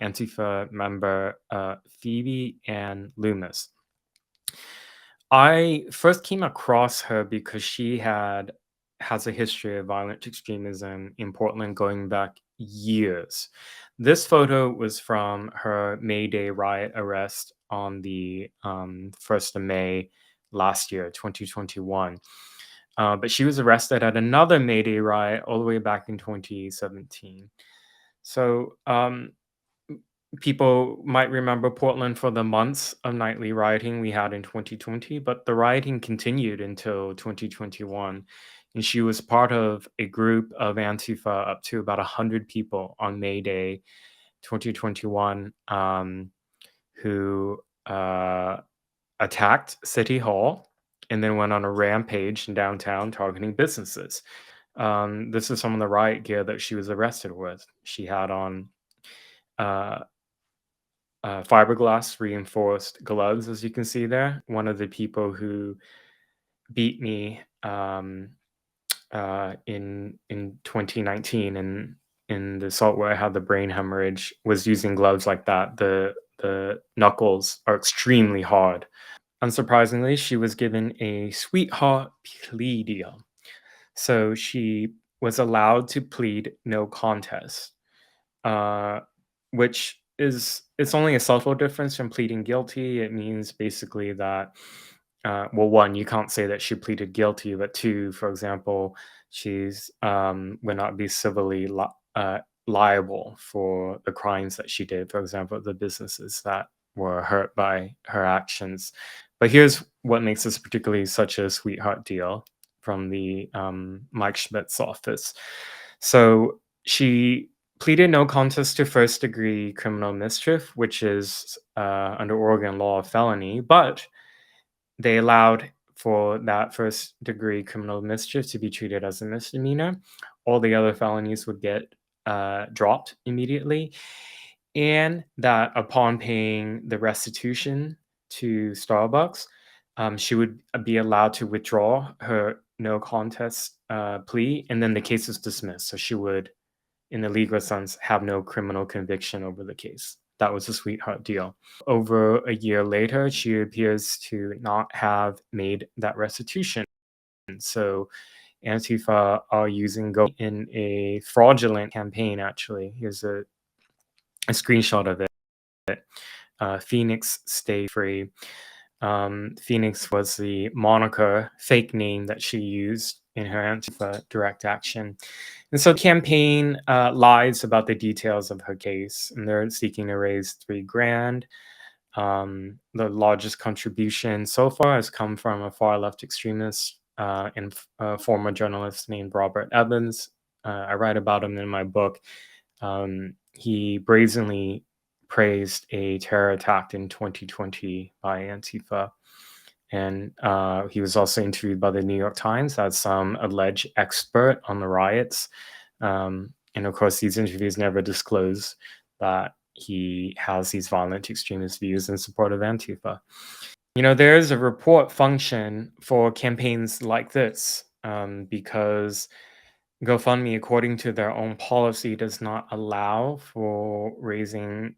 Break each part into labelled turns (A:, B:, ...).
A: Antifa member Phoebe Ann Loomis. I first came across her because she has a history of violent extremism in Portland going back years. This photo was from her May Day riot arrest on the 1st of May last year, 2021. But she was arrested at another May Day riot all the way back in 2017. So people might remember Portland for the months of nightly rioting we had in 2020, but the rioting continued until 2021. And she was part of a group of Antifa, up to about 100 people on May Day 2021, who attacked City Hall and then went on a rampage in downtown targeting businesses. This is some of the riot gear that she was arrested with. She had on uh, fiberglass reinforced gloves, as you can see there. One of the people who beat me in 2019 and in the assault where I had the brain hemorrhage was using gloves like that. The knuckles are extremely hard. Unsurprisingly, she was given a sweetheart plea deal. So she was allowed to plead no contest, uh, which is it's only a subtle difference from pleading guilty. It means basically that, well, one, you can't say that she pleaded guilty, but two, for example, she's would not be civilly liable for the crimes that she did. For example, the businesses that were hurt by her actions. But here's what makes this particularly such a sweetheart deal from the Mike Schmidt's office. So she pleaded no contest to first degree criminal mischief, which is under Oregon law a felony, but they allowed for that first degree criminal mischief to be treated as a misdemeanor. All the other felonies would get dropped immediately, and that upon paying the restitution to Starbucks, she would be allowed to withdraw her no contest plea, and then the case is dismissed. So she would, in the legal sense, have no criminal conviction over the case. That was a sweetheart deal. Over a year later, she appears to not have made that restitution. So Antifa are using Go in a fraudulent campaign, actually. Here's a screenshot of it. Phoenix Stay Free. Phoenix was the moniker, fake name that she used in her Antifa direct action. And so the campaign lies about the details of her case, and they're seeking to raise $3,000. The largest contribution so far has come from a far left extremist and former journalist named Robert Evans. I write about him in my book. He brazenly praised a terror attack in 2020 by Antifa. And he was also interviewed by the New York Times as some alleged expert on the riots. And of course, these interviews never disclose that he has these violent extremist views in support of Antifa. You know, there is a report function for campaigns like this because GoFundMe, according to their own policy, does not allow for raising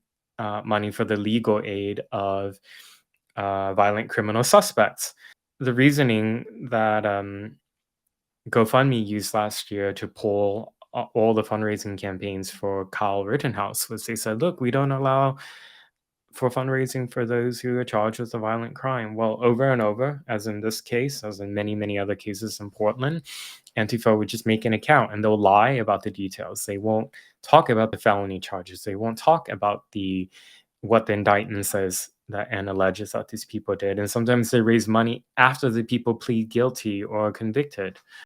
A: money for the legal aid of violent criminal suspects. The reasoning that GoFundMe used last year to pull all the fundraising campaigns for Kyle Rittenhouse was they said, look, we don't allow for fundraising for those who are charged with a violent crime. Well, over and over, as in this case, as in many, many other cases in Portland, Antifa would just make an account and they'll lie about the details. They won't talk about the felony charges. They won't talk about what the indictment says that and alleges that these people did. And sometimes they raise money after the people plead guilty or are convicted.